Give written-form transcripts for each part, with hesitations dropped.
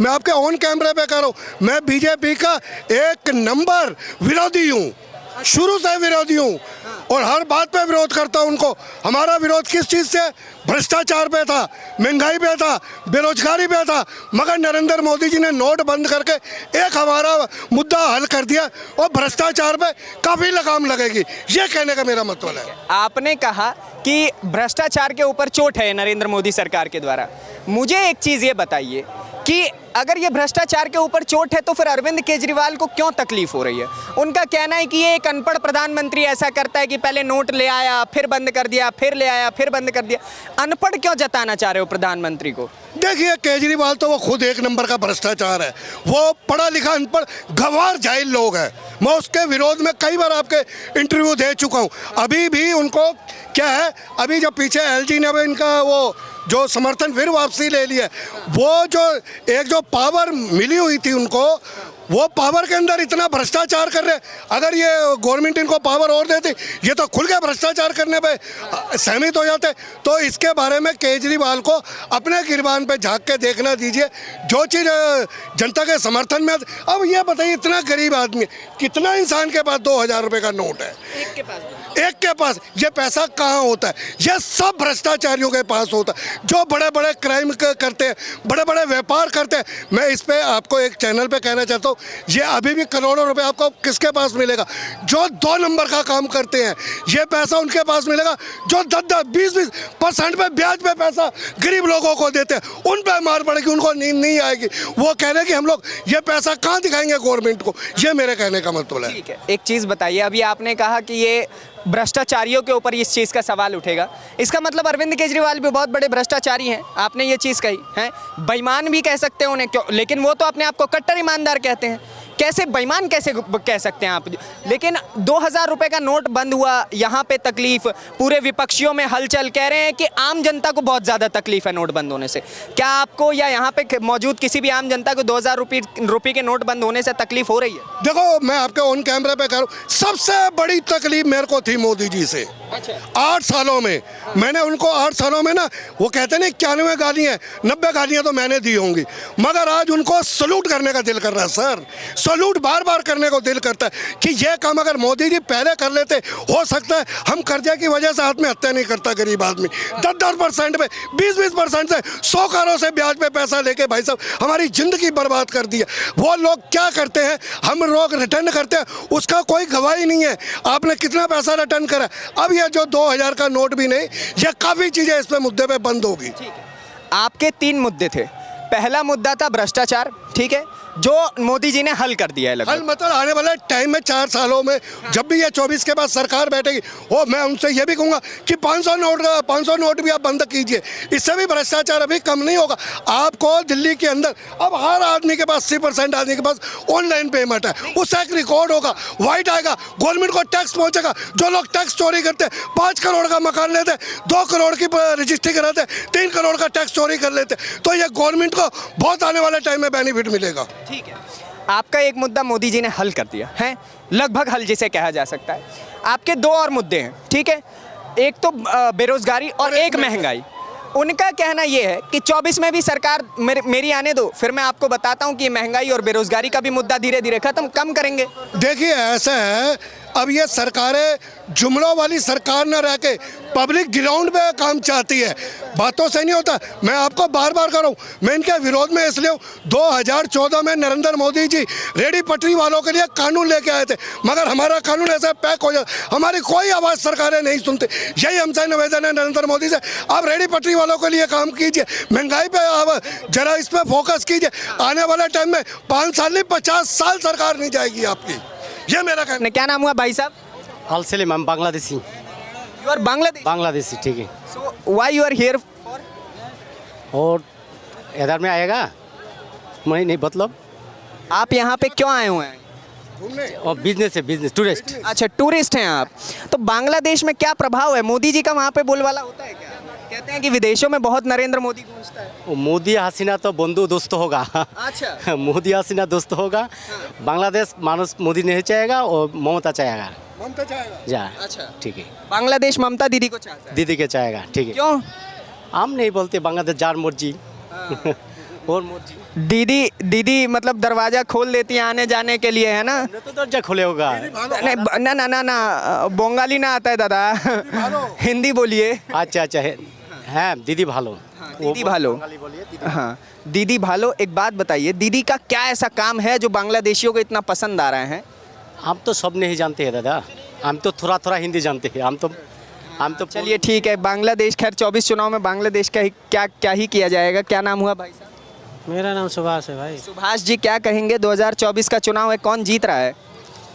मैं आपके ऑन कैमरे पे कर रहा हूँ, मैं बीजेपी का एक नंबर विरोधी हूँ, शुरू से विरोधी हूँ और हर बात पे विरोध करता हूँ उनको। हमारा विरोध किस चीज़ से? भ्रष्टाचार पे था, महंगाई पे था, बेरोजगारी पे था, मगर नरेंद्र मोदी जी ने नोट बंद करके एक हमारा मुद्दा हल कर दिया और भ्रष्टाचार पे काफ़ी लगाम लगेगी, ये कहने का मेरा मतलब है। आपने कहा कि भ्रष्टाचार के ऊपर चोट है नरेंद्र मोदी सरकार के द्वारा। मुझे एक चीज़ ये बताइए कि अगर ये भ्रष्टाचार के ऊपर चोट है तो फिर अरविंद केजरीवाल को क्यों तकलीफ हो रही है? उनका कहना है कि ये एक अनपढ़ प्रधानमंत्री ऐसा करता है कि पहले नोट ले आया, फिर बंद कर दिया, फिर ले आया, फिर बंद कर दिया। अनपढ़ क्यों जताना चाह रहे हो प्रधानमंत्री को? देखिए, केजरीवाल तो वो खुद एक नंबर का भ्रष्टाचार है, वो पढ़ा लिखा अनपढ़ गंवार जाहिल लोग हैं। मैं उसके विरोध में कई बार आपके इंटरव्यू दे चुका हूँ। अभी भी उनको क्या है, अभी जो पीछे एलजी ने अभी इनका वो जो समर्थन फिर वापसी ले लिया, वो जो पावर मिली हुई थी उनको, वो पावर के अंदर इतना भ्रष्टाचार कर रहे। अगर ये गवर्नमेंट इनको पावर और देती, ये तो खुल के भ्रष्टाचार करने पे सहमत हो जाते। तो इसके बारे में केजरीवाल को अपने गिरबान पे झांक के देखना दीजिए, जो चीज़ जनता के समर्थन में। अब ये बताइए, इतना गरीब आदमी, कितना इंसान के पास 2000 रुपये का नोट है? एक के पास ये पैसा कहाँ होता है? ये सब भ्रष्टाचारियों के पास होता है, जो बड़े बड़े क्राइम करते हैं, बड़े बड़े व्यापार करते हैं। मैं इस पे आपको एक चैनल पे कहना चाहता हूँ, ये अभी भी करोड़ों रुपए आपको किसके पास मिलेगा? जो 2 नंबर का काम करते हैं, ये पैसा उनके पास मिलेगा जो 10-10, 20-20% पे ब्याज पे पैसा गरीब लोगों को देते हैं। उन पे मार पड़ेगी, उनको नींद नहीं आएगी। वो कह रहे कि हम लोग ये पैसा कहाँ दिखाएंगे गवर्नमेंट को, ये मेरे कहने का मतलब है। ठीक है, एक चीज़ बताइए, अभी आपने कहा कि ये भ्रष्टाचारियों के ऊपर इस चीज़ का सवाल उठेगा, इसका मतलब अरविंद केजरीवाल भी बहुत बड़े भ्रष्टाचारी हैं। आपने ये चीज़ कही है, बेईमान भी कह सकते हैं उन्हें, क्यों? लेकिन वो तो अपने आप को कट्टर ईमानदार कहते हैं, कैसे बेईमान कैसे कह सकते हैं आप? लेकिन 2000 रुपये का नोट बंद हुआ, यहाँ पे तकलीफ, पूरे विपक्षियों में हलचल, कह रहे हैं कि आम जनता को बहुत ज़्यादा तकलीफ है नोट बंद होने से। क्या आपको या यहाँ पे मौजूद किसी भी आम जनता को 2000 रुपये के नोट बंद होने से तकलीफ हो रही है? देखो, मैं आपके ऑन कैमरा पे करूँ, सबसे बड़ी तकलीफ मेरे को थी मोदी जी से। 8 सालों में मैंने उनको 8 सालों में ना, वो कहते हैं 91 गालियाँ, 90 गालियाँ तो मैंने दी होंगी, मगर आज उनको सलूट करने का दिल कर रहा है। सर, सलूट बार बार करने को दिल करता है कि ये काम अगर मोदी जी पहले कर लेते, हो सकता है हम कर्जे की वजह से आत्महत्या नहीं करता गरीब आदमी। 10-10% पे, 20-20% से 100 करोड़ से ब्याज पे पैसा लेके भाई साहब हमारी जिंदगी बर्बाद कर दी है। वो लोग क्या करते हैं, हम लोग रिटर्न करते हैं, उसका कोई गवाही नहीं है आपने कितना पैसा रिटर्न करा। अब ये जो 2000 का नोट भी नहीं, ये काफ़ी चीज़ें इस पे मुद्दे पे बंद होगी। आपके 3 मुद्दे थे। पहला मुद्दा था भ्रष्टाचार, ठीक है, जो मोदी जी ने हल कर दिया है लगभग। हल मतलब आने वाले टाइम में 4 सालों में जब भी ये 24 के बाद सरकार बैठेगी, वो मैं उनसे ये भी कहूँगा कि 500 नोट भी आप बंद कीजिए, इससे भी भ्रष्टाचार अभी कम नहीं होगा। आपको दिल्ली के अंदर अब हर आदमी के पास 80% आदमी के पास ऑनलाइन पेमेंट है, उससे एक रिकॉर्ड होगा, वाइट आएगा, गवर्नमेंट को टैक्स पहुँचेगा। जो लोग टैक्स चोरी करते हैं, 5 करोड़ का मकान लेते, 2 करोड़ की रजिस्ट्री कराते, 3 करोड़ का टैक्स चोरी कर लेते, तो ये गवर्नमेंट को बहुत आने वाले टाइम में बेनिफिट मिलेगा। ठीक है, आपका एक मुद्दा मोदी जी ने हल कर दिया है, लगभग हल जिसे कहा जा सकता है। आपके 2 और मुद्दे हैं, ठीक है, एक तो बेरोजगारी और एक महंगाई। उनका कहना यह है कि 24 में भी सरकार मेरी आने दो, फिर मैं आपको बताता हूं कि महंगाई और बेरोजगारी का भी मुद्दा धीरे धीरे कम करेंगे। देखिए, ऐसा है, अब ये सरकारें जुमलों वाली सरकार न रह के पब्लिक ग्राउंड पे काम चाहती है, बातों से नहीं होता। मैं आपको बार बार कर रहा हूँ, मैं इनके विरोध में इसलिए हूँ, 2014 में नरेंद्र मोदी जी रेडी पटरी वालों के लिए कानून लेके आए थे, मगर हमारा कानून ऐसा पैक हो जाता, हमारी कोई आवाज़ सरकारें नहीं सुनती। यही हमसे निवेदन है नरेंद्र मोदी से, आप रेडी पटरी वालों के लिए काम कीजिए, महंगाई पे आप जरा इस पर फोकस कीजिए। आने वाले टाइम में 5 साल नहीं 50 साल सरकार नहीं जाएगी आपकी, ये मेरा कहना। क्या नाम हुआ भाई साहब? अल सलीम, हम बांग्लादेशी। यू आर बांग्लादेशी, ठीक है। So why you are here for? और इधर में आएगा मैं नहीं, मतलब आप यहाँ पे क्यों आए हुए हैं? और बिजनेस है, बिजनेस, टूरिस्ट। अच्छा, टूरिस्ट हैं आप। तो बांग्लादेश में क्या प्रभाव है मोदी जी का, वहाँ पे बोलबाला होता है क्या? कहते हैं कि विदेशों में बहुत नरेंद्र मोदी गूंजता है। मोदी हसीना तो बंधु दोस्त होगा। अच्छा। मोदी हसीना दोस्त होगा। बांग्लादेश मानुस मोदी नहीं चाहेगा और ममता चाहेगा। ममता चाहेगा। जा, अच्छा, ठीक है। बांग्लादेश ममता दीदी को चाहता है। दीदी के चाहेगा, ठीक है। क्यों? हम नहीं बोलते बांग्लादेश जार मर्जी। और मोदी दीदी दीदी मतलब दरवाजा खोल देती है आने जाने के लिए, है ना? तो दर्जा खोले होगा। नहीं ना ना ना ना बंगाली ना आता है दादा, हिंदी बोलिए। अच्छा अच्छा है दीदी भालो। दीदी भालो, हाँ दीदी भालो। एक बात बताइए, दीदी का क्या ऐसा काम है जो बांग्लादेशियों को इतना पसंद आ रहा है? हम तो सब नहीं जानते हैं दादा, हम तो थोड़ा थोड़ा हिंदी जानते हैं। हम तो चलिए ठीक है, बांग्लादेश खैर 24 चुनाव में बांग्लादेश का ही क्या ही किया जाएगा। क्या नाम हुआ भाई साहब? मेरा नाम सुभाष है भाई। सुभाष जी, क्या कहेंगे 2024 का चुनाव है, कौन जीत रहा है?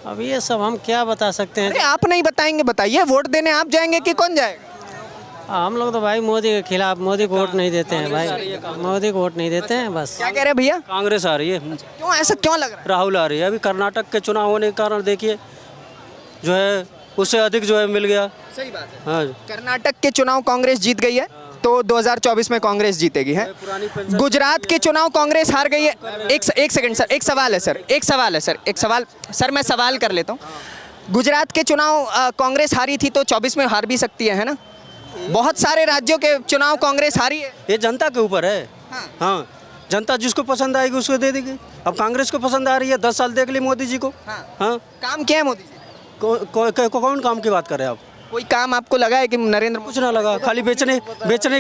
अब ये सब हम क्या बता सकते हैं। अरे आप नहीं बताएंगे, बताइए। वोट देने आप जाएंगे कि कौन जाएगा? हम लोग तो भाई मोदी के खिलाफ, मोदी को वोट नहीं देते हैं भाई, मोदी को वोट नहीं देते हैं बस। क्या कह रहे हैं भैया? कांग्रेस आ रही है, क्यों, ऐसा क्यों लग रहा है? राहुल आ रही है। अभी कर्नाटक के चुनाव होने के कारण देखिए जो है उससे अधिक जो है मिल गया। सही बात है। हाँ, कर्नाटक के चुनाव कांग्रेस जीत गई है, तो 2024 में कांग्रेस जीतेगी है। गुजरात के चुनाव कांग्रेस हार गई है। एक सेकंड सर, एक सवाल है सर, मैं सवाल कर लेता हूँ। गुजरात के चुनाव कांग्रेस हारी थी, तो 24 में हार भी सकती है ना? बहुत सारे राज्यों के चुनाव कांग्रेस हारी है। ये जनता के ऊपर है। हाँ, जनता जिसको पसंद आएगी उसको दे देगी। अब कांग्रेस को पसंद आ रही है, 10 साल देख ली मोदी जी को। हाँ, काम क्या है मोदी जी? कौन काम की बात कर रहे हैं आप? कोई काम आपको लगा है कि नरेंद्र मोदी कुछ ना लगा, खाली बेचने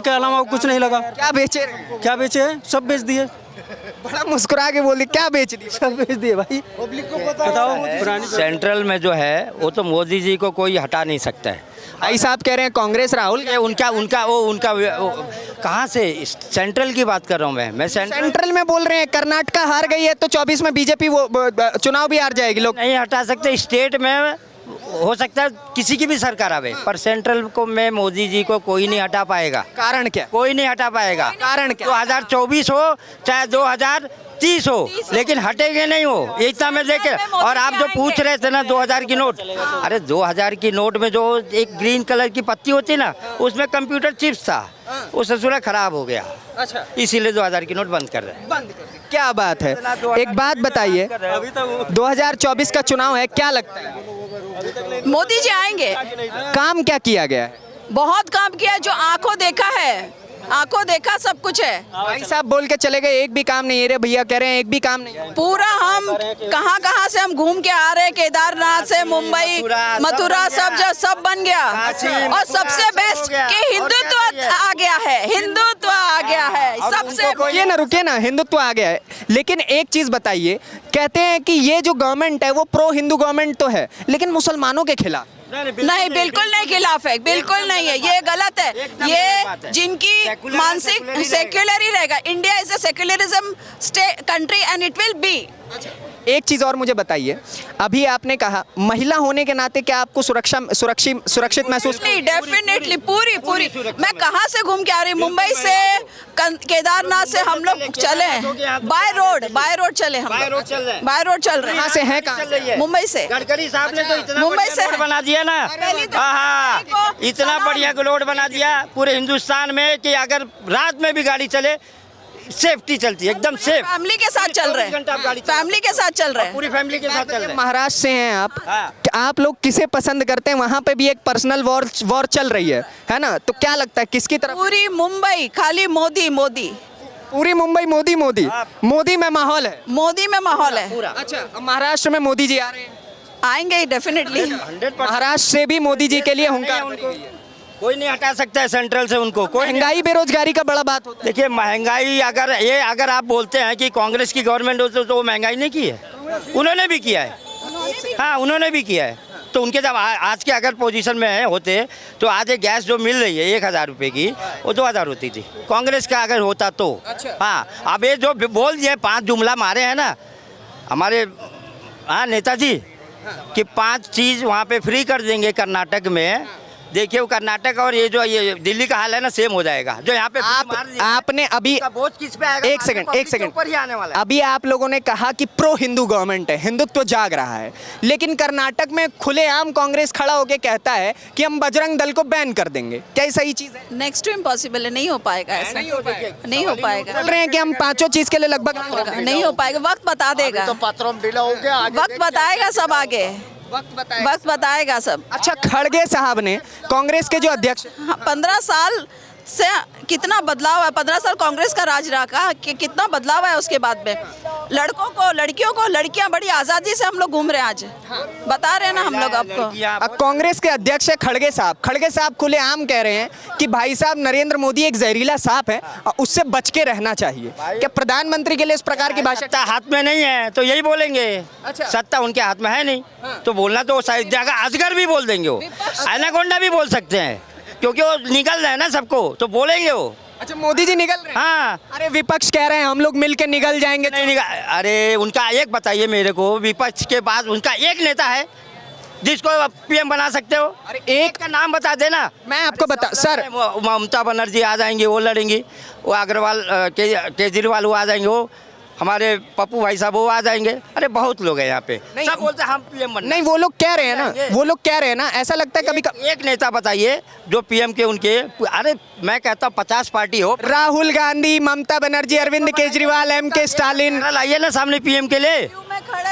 के अलावा कुछ नहीं लगा। क्या बेचे रहे हैं? क्या बेचे हैं? सब बेच दिए, बड़ा मुस्कुरा के बोली, क्या बेच दिए? सब बेच दिए भाई। बताओ, पुरानी सेंट्रल में जो है वो तो मोदी जी को कोई हटा नहीं सकता है। भाई साहब कह रहे हैं कांग्रेस राहुल। ये उनका कहाँ से सेंट्रल की बात कर रहा हूँ मैं सेंट्रल में बोल रहे हैं कर्नाटक हार गई है, तो 24 में बीजेपी वो चुनाव भी हार जाएगी। लोग नहीं हटा सकते। स्टेट में हो सकता है किसी की भी सरकार आवे, पर सेंट्रल को में मोदी जी को कोई नहीं हटा पाएगा। कारण क्या? कोई नहीं हटा पाएगा। कारण क्या? 2024 हो चाहे 2030 हो, लेकिन हटेंगे नहीं वो, ये इतना मैं देखे। और आप जो पूछ रहे थे ना 2000 की नोट, अरे 2000 की नोट में जो एक ग्रीन कलर की पत्ती होती ना, उसमें कंप्यूटर चिप्स था, वो ससुरा खराब हो गया। अच्छा, इसीलिए 2000 की नोट बंद कर रहे हैं। क्या बात है। एक बात बताइए, 2024 का चुनाव है, क्या लगता है मोदी जी आएंगे। काम क्या किया गया है? बहुत काम किया है, जो आंखों देखा है, आंखों देखा सब कुछ है। भाई साहब बोल के चले गए, एक भी काम नहीं है रे भैया, कह रहे हैं एक भी काम नहीं है। पूरा हम कहाँ से हम घूम के आ रहे हैं, केदारनाथ से मुंबई मथुरा सब बन गया। और सबसे बेस्ट कि हिंदुत्व आ गया है, हिंदुत्व आ गया है सबसे। रुकिए ना, हिंदुत्व आ गया है, लेकिन एक चीज बताइए, कहते हैं कि ये जो गवर्नमेंट है वो प्रो हिंदू गवर्नमेंट तो है, लेकिन मुसलमानों के खिलाफ। नहीं, बिल्कुल नहीं खिलाफ है, बिल्कुल नहीं है, ये गलत है। ये जिनकी मानसिक सेक्युलर ही रहेगा। India is a secularism country and it will be. एक चीज और मुझे बताइए, अभी आपने कहा महिला होने के नाते क्या आपको सुरक्षित महसूस? डेफिनेटली पूरी मैं कहाँ से घूम के आ रही, मुंबई से केदारनाथ से हम लोग चले बाय रोड चले, हम बाय रोड चल रहे हैं। कहाँ से हैं? कहाँ? मुंबई से। गडकरी साहब ने तो इतना मुंबई से रोड बना दिया ना, इतना बढ़िया रोड बना दिया पूरे हिंदुस्तान में कि अगर रात में भी गाड़ी चले सेफ्टी चलती है, एकदम सेफ। फैमिली के साथ चल रहे हैं, फैमिली के साथ चल रहे हैं, पूरी फैमिली के साथ चल रहे हैं। महाराष्ट्र से हैं आप, हाँ। आप लोग किसे पसंद करते हैं? वहाँ पे भी एक पर्सनल वॉर चल रही है ना? तो क्या लगता है किसकी तरफ? पूरी मुंबई खाली मोदी। पूरी मुंबई मोदी मोदी में माहौल है, मोदी में माहौल है। अच्छा, महाराष्ट्र में मोदी जी आ रहे हैं, आएंगे डेफिनेटली। महाराष्ट्र से भी मोदी जी के लिए हुंकार। कोई नहीं हटा सकता है सेंट्रल से उनको। कोई महंगाई बेरोजगारी का बड़ा बात होता है। देखिए महंगाई अगर आप बोलते हैं कि कांग्रेस की गवर्नमेंट हो तो वो महंगाई नहीं की है, उन्होंने भी किया है। हाँ, उन्होंने भी किया है। तो उनके जब आज के अगर पोजीशन में होते तो आज एक गैस जो मिल रही है 1000 रुपये की, वो 2000 होती थी कांग्रेस का अगर होता तो। हाँ, अब ये जो बोल दिए 5 जुमला मारे हैं ना हमारे नेताजी कि 5 चीज़ वहाँ पे फ्री कर देंगे कर्नाटक में। देखिए वो कर्नाटक और ये दिल्ली का हाल है ना, सेम हो जाएगा। जो यहाँ पे आपने अभी बोझ किस पे आएगा? एक सेकंड ऊपर ही आने वाला है। अभी आप लोगों ने कहा कि प्रो हिंदू गवर्नमेंट है, हिंदुत्व जाग रहा है, लेकिन कर्नाटक में खुलेआम कांग्रेस खड़ा होकर कहता है कि हम बजरंग दल को बैन कर देंगे। क्या सही चीज है? नेक्स्ट टू इम्पॉसिबल है, नहीं हो पाएगा ऐसा, नहीं हो पाएगा। बोल रहे हैं कि हम 5 चीज के लिए लगभग नहीं हो पाएगा, वक्त बता देगा, वक्त बताएगा सब आगे, वक्त बताएगा सब। अच्छा, खड़गे साहब ने कांग्रेस के जो अध्यक्ष 15 साल से कितना बदलाव है। 15 साल कांग्रेस का राज रहा कि कितना बदलाव है उसके बाद में। लड़कों को, लड़कियों को, लड़कियां बड़ी आज़ादी से हम लोग घूम रहे हैं आज। बता रहे हैं ना हम लोग आपको। अब कांग्रेस के अध्यक्ष है खड़गे साहब खुलेआम कह रहे हैं कि भाई साहब नरेंद्र मोदी एक जहरीला सांप है और उससे बच के रहना चाहिए। क्या प्रधानमंत्री के लिए इस प्रकार की भाषा सत्ता हाथ में नहीं है तो यही बोलेंगे। अच्छा। सत्ता उनके हाथ में है नहीं तो बोलना तो शायद जगह अजगर भी बोल देंगे, वो एनाकोंडा भी बोल सकते हैं, क्योंकि वो निकल रहे हैं ना सबको, तो बोलेंगे वो। अच्छा, मोदी जी निकल रहे हैं? हाँ। अरे विपक्ष कह रहे हैं हम लोग मिलकर निकल जाएंगे। नहीं निकल, अरे उनका एक बताइए मेरे को, विपक्ष के बाद उनका एक नेता है जिसको पीएम बना सकते हो? अरे एक का नाम बता देना। मैं आपको बता सर, ममता बनर्जी आ जाएंगे, वो लड़ेंगी, वो अग्रवाल केजरीवाल वो आ जाएंगे, वो हमारे पप्पू भाई साहब वो आ जाएंगे। अरे बहुत लोग हैं यहाँ पे, नहीं, सब बोलते हैं हम पीएम बनना। नहीं वो लोग कह रहे हैं ना, वो लोग कह रहे हैं ना, ऐसा लगता है कभी एक नेता बताइए जो पीएम के उनके। अरे मैं कहता हूँ 50 पार्टी हो, राहुल गांधी, ममता बनर्जी, अरविंद केजरीवाल, MK स्टालिन। लाइए ना सामने पीएम के लिए।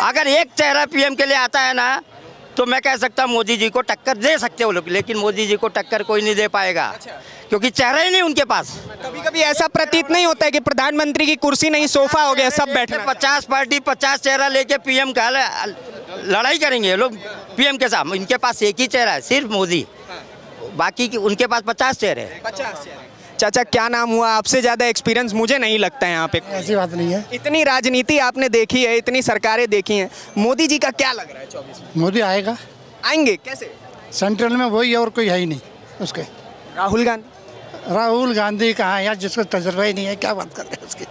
अगर एक चेहरा पीएम के लिए आता है ना तो मैं कह सकता हूँ मोदी जी को टक्कर दे सकते हो लोग, लेकिन मोदी जी को टक्कर कोई नहीं दे पाएगा क्योंकि चेहरा ही नहीं उनके पास। कभी कभी ऐसा प्रतीत नहीं होता है कि प्रधानमंत्री की कुर्सी नहीं सोफा हो गया, सब बैठे 50 पार्टी 50 चेहरा लेके पीएम का लड़ाई करेंगे लोग पीएम के साथ। इनके पास एक ही चेहरा है, सिर्फ मोदी, बाकी की उनके पास 50 चेहरे हैं। 50। चाचा क्या नाम हुआ? आपसे ज़्यादा एक्सपीरियंस मुझे नहीं लगता है यहाँ पे। ऐसी बात नहीं है। इतनी राजनीति आपने देखी है, इतनी सरकारें देखी हैं, मोदी जी का क्या लग रहा है 24 में? मोदी आएगा, आएंगे कैसे? सेंट्रल में वही है और कोई है ही नहीं उसके। राहुल गांधी गांधी कहाँ है यार, जिसको तजर्बा ही नहीं है, क्या बात कर रहे हैं उसकी।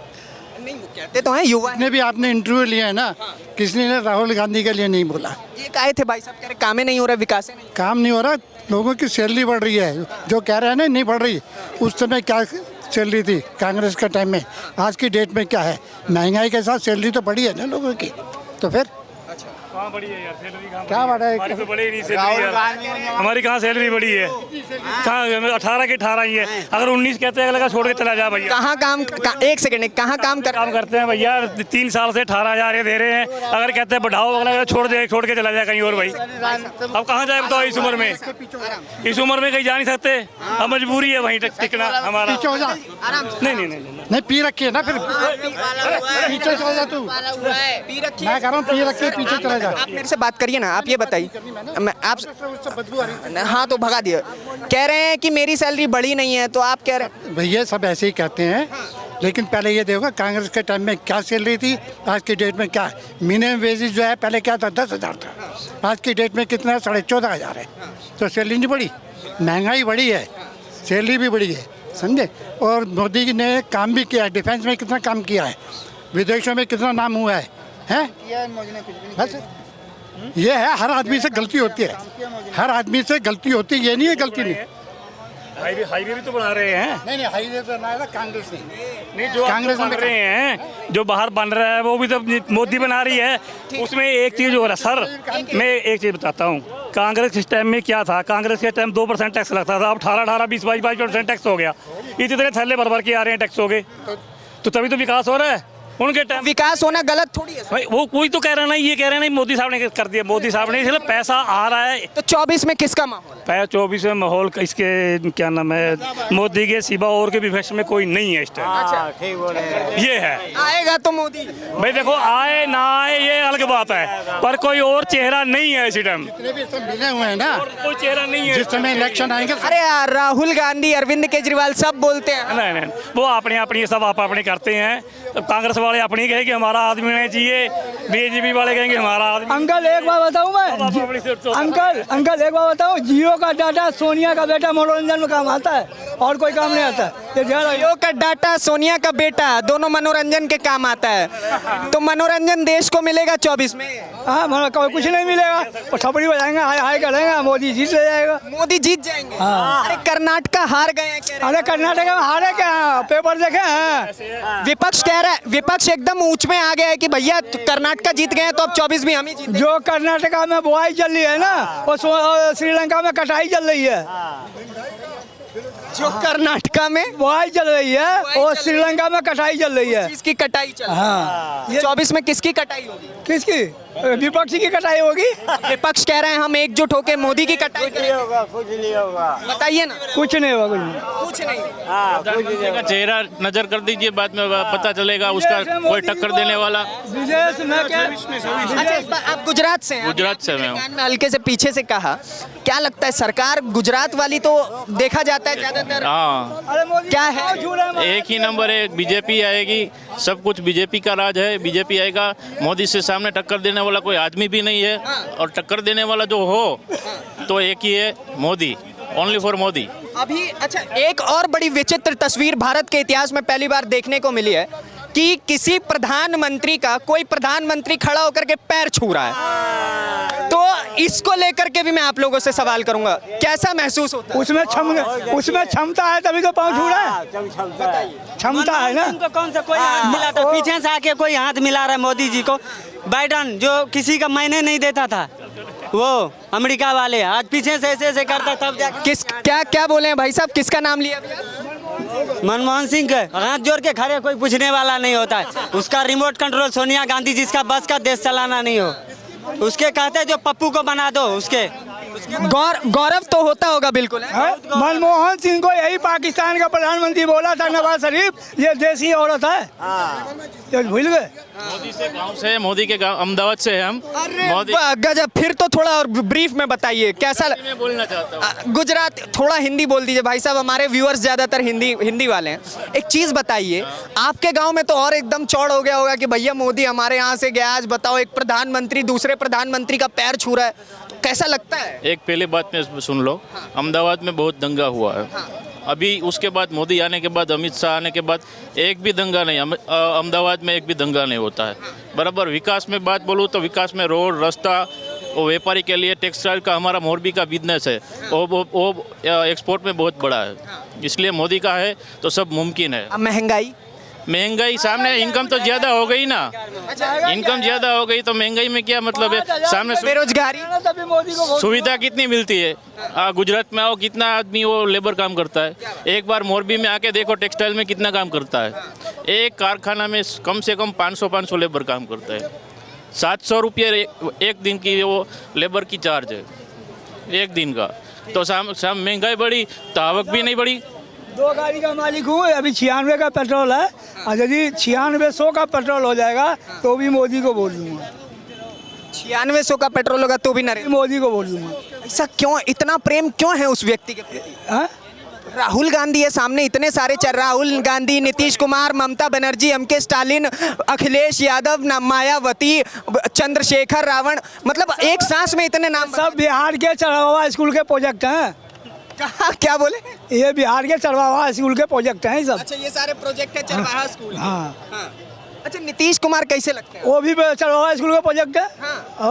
नहीं, वो कहते तो हैं युवा ने भी आपने इंटरव्यू लिया है ना, किसी ने राहुल गांधी के लिए नहीं बोला। ये कहे थे भाई साहब, कह रहे काम ही नहीं हो रहा, विकास ही नहीं। काम नहीं हो रहा, लोगों की सैलरी बढ़ रही है, जो कह रहे हैं ना नहीं बढ़ रही। उस समय क्या सैलरी थी कांग्रेस के टाइम में, आज की डेट में क्या है? महंगाई के साथ सैलरी तो बढ़ी है ना लोगों की, तो फिर कहाँ बढ़ी है यार सैलरी? क्या बढ़ा है? हमारी तो बढ़ी नहीं सैलरी यार, हमारी कहाँ सैलरी बढ़ी है? कहाँ 18 के 18 ही है। अगर 19 कहते हैं लगा छोड़ के चला जा भैया। कहाँ काम एक सेकंड, कहाँ काम करते हैं भैया? 3 साल से 18,000 ये दे रहे हैं। अगर कहते हैं बढ़ाओ, अगला छोड़ के चला जाए कहीं और भाई। अब कहाँ जाए बताओ इस उम्र में? इस उम्र में कहीं जा नहीं सकते, अब मजबूरी है वहीं टिकना हमारा। नहीं पी रखी है ना, फिर पीछे चला जा तू। मैं कह रहा हूँ पी रखी है, पीछे चला जा। आप मेरे से बात करिए ना, आप ये बताइए। मैं आप हाँ तो भगा दिया। कह रहे हैं कि मेरी सैलरी बढ़ी नहीं है, तो आप कह रहे हैं भैया सब ऐसे ही कहते हैं, लेकिन पहले ये देखो कांग्रेस के टाइम में क्या सैलरी थी, आज की डेट में क्या है। मिनिमम वेजेस जो है पहले क्या था, 10,000 था, आज की डेट में कितना है, 14,500 है। तो सैलरी नहीं बढ़ी, महंगाई बढ़ी है, सैलरी भी बढ़ी है, समझे। और मोदी ने काम भी किया है, डिफेंस में कितना काम किया है, विदेशों में कितना नाम हुआ है, हैं? बस ये है, हर आदमी से गलती होती है, हर आदमी से गलती होती है, ये नहीं है गलती नहीं। हाईवे भी तो बना रहे हैं। नहीं हाईवे बनाया था कांग्रेस ने। नहीं जो कांग्रेस बन रहे हैं, जो बाहर बन रहा है वो भी तो मोदी बना रही है। उसमें एक चीज़ हो रहा है सर, मैं एक चीज़ बताता हूँ। कांग्रेस के टाइम में क्या था, कांग्रेस के टाइम 2% टैक्स लगता था, अब 18, 20, 22% टैक्स हो गया। इतने थैले भर के आ रहे हैं टैक्स हो गए, तो तभी तो विकास हो रहा है। उनके टाइम विकास होना गलत थोड़ी है भाई, वो कोई तो कह रहा नहीं, ये कह रहे नहीं मोदी साहब ने कर दिया, मोदी साहब ने, इसलिए पैसा आ रहा है। तो 24 में किसका माहौल है? 24 में माहौल इसके क्या नाम है, मोदी के सिवा और के विपक्ष में कोई नहीं है इस टाइम। अच्छा ठीक बोले। ये है, आएगा तो मोदी। भाई देखो आए ना आए ये अलग बात है, पर कोई और चेहरा नहीं है इसी टाइम। मिले हुए हैं ना, कोई चेहरा नहीं है जिस समय इलेक्शन आएंगे। अरे यार राहुल गांधी, अरविंद केजरीवाल सब बोलते हैं। नहीं, वो अपनी सब आप अपने करते हैं। कांग्रेस वाले अपनी कहे कि हमारा आदमी होना चाहिए, बीजेपी वाले कहेंगे हमारा आदमी। अंकल एक बात बताऊं मैं, अंकल एक बात बताऊं, जियो का डाटा सोनिया का बेटा मनोरंजन में काम आता है और कोई काम नहीं आता है। जियो का डाटा सोनिया का बेटा दोनों मनोरंजन के काम आता है, तो मनोरंजन देश को मिलेगा 24 में। हाँ कुछ नहीं मिलेगा, वो थपड़ी बजाएंगे, हाय करेंगे, मोदी जीत ले जाएगा। मोदी जीत जाएंगे। अरे कर्नाटक हार गए हैं कह रहे हैं। अरे कर्नाटक में हारे क्या, पेपर देखे हैं। विपक्ष कह रहा है, विपक्ष एकदम ऊंच में आ गया है कि भैया कर्नाटक जीत गए तो अब 24 भी हम ही जीतेंगे। जो कर्नाटका में बुआई चल रही है ना, वो श्रीलंका में कटाई चल रही है। जो कर्नाटका में बुआई चल रही है, वो श्रीलंका में कटाई चल रही है। किसकी कटाई चल रही है? हाँ 24 में किसकी कटाई होगी? किसकी? विपक्षी की कटाई होगी। विपक्ष कह रहे हैं हम एकजुट होकर मोदी की कटाई करेंगे। कुछ नहीं होगा। बताइए ना। कुछ नहीं होगा, कुछ नहीं। कुछ नहीं। का चेहरा नजर कर दीजिए, बाद में पता चलेगा उसका कोई टक्कर देने वाला। विदेश में क्या? अच्छा, इस बार आप गुजरात से हैं? गुजरात से मैं हूँ। मैंने हल्के से पीछे से कहा, क्या लगता है सरकार गुजरात वाली तो देखा जाता है ज्यादातर, हाँ, क्या है? एक ही नंबर है, बीजेपी आएगी, सब कुछ बीजेपी का राज है, बीजेपी आएगा। मोदी से सामने टक्कर देने वाला कोई आदमी भी नहीं है, और टक्कर देने वाला जो हो तो एक ही है, मोदी, ओनली फॉर मोदी। अभी अच्छा, एक और बड़ी विचित्र तस्वीर भारत के इतिहास में पहली बार देखने को मिली है कि किसी प्रधानमंत्री का कोई प्रधानमंत्री खड़ा होकर के पैर छू रहा है। तो इसको लेकर के भी मैं आप लोगों से सवाल करूंगा, कैसा महसूस होता है? उसमें क्षमता है तभी तो पाँव छू रहा है। क्षमता है ना। उनको कौन सा कोई हाथ मिला था? पीछे से आके कोई हाथ मिला रहा है मोदी जी को। बाइडन जो किसी का मायने नहीं देता था, वो अमेरिका वाले आज पीछे से ऐसे करता तब जाके। किस क्या बोले हैं भाई साहब, किसका नाम लिया अभी आप? मनमोहन सिंह के हाथ जोड़ के खड़े, कोई पूछने वाला नहीं होता है। उसका रिमोट कंट्रोल सोनिया गांधी, जिसका बस का देश चलाना नहीं हो, उसके कहते हैं जो पप्पू को बना दो, उसके गौरव तो होता होगा बिल्कुल। मनमोहन सिंह को यही पाकिस्तान का प्रधानमंत्री बोला था, नवाज शरीफ, ये देसी औरत है। तो भूल गए। मोदी से गांव से, मोदी के गांव अहमदाबाद से है हम। मोदी गजब, फिर तो थोड़ा और ब्रीफ में बताइए कैसा मैं बोलना चाहता हूँ। गुजरात, थोड़ा हिंदी बोल दीजिए भाई साहब, हमारे व्यूअर्स ज्यादातर हिंदी वाले हैं। एक चीज बताइए, आपके गांव में तो और एकदम चौड़ हो गया होगा कि भैया मोदी हमारे यहाँ से गया, आज बताओ एक प्रधानमंत्री दूसरे प्रधानमंत्री का पैर छू रहा है, तो कैसा लगता है? एक पहले बात में सुन लो, अहमदाबाद में बहुत दंगा हुआ है। अभी उसके बाद मोदी आने के बाद, अमित शाह आने के बाद एक भी दंगा नहीं, अहमदाबाद में एक भी दंगा नहीं होता है। बराबर विकास में बात बोलूँ तो विकास में रोड, रास्ता, वो व्यापारी के लिए टेक्सटाइल का हमारा मोरबी का बिजनेस है, वो एक्सपोर्ट में बहुत बड़ा है, इसलिए मोदी का है तो सब मुमकिन है। महंगाई सामने इनकम तो ज़्यादा हो गई ना, इनकम ज़्यादा हो गई तो महंगाई में क्या मतलब है? सामने बेरोजगारी, सुविधा कितनी मिलती है? गुजरात में आओ, कितना आदमी वो लेबर काम करता है। एक बार मोरबी में आके देखो टेक्सटाइल में कितना काम करता है। एक कारखाना में कम से कम 500 लेबर काम करता है। 700 रुपये एक दिन की वो लेबर की चार्ज है, एक दिन का। तो महंगाई बढ़ी तो आवक भी नहीं बढ़ी। 2 गाड़ी का मालिक हूँ, अभी 96 का पेट्रोल है, और यदि 9600 का पेट्रोल हो जाएगा तो भी मोदी को वोट दूंगा। 9600 का पेट्रोल होगा तो भी नरेंद्र मोदी को वोट दूंगा। ऐसा क्यों, इतना प्रेम क्यों है उस व्यक्ति के प्रति? राहुल गांधी है सामने, इतने सारे राहुल गांधी, नीतीश कुमार, ममता बनर्जी, एमके स्टालिन, अखिलेश यादव, मायावती, चंद्रशेखर रावण, मतलब एक सांस में इतने नाम। सब बिहार के चढ़ावा स्कूल के प्रोजेक्ट हैं। क्या बोले? ये बिहार के चढ़ावा स्कूल के प्रोजेक्ट हैं सब। अच्छा, ये सारे प्रोजेक्ट है चरवाहा स्कूल। हाँ। अच्छा, नीतीश कुमार कैसे लगते हैं? वो भी चढ़ावा स्कूल का प्रोजेक्ट है। हाँ।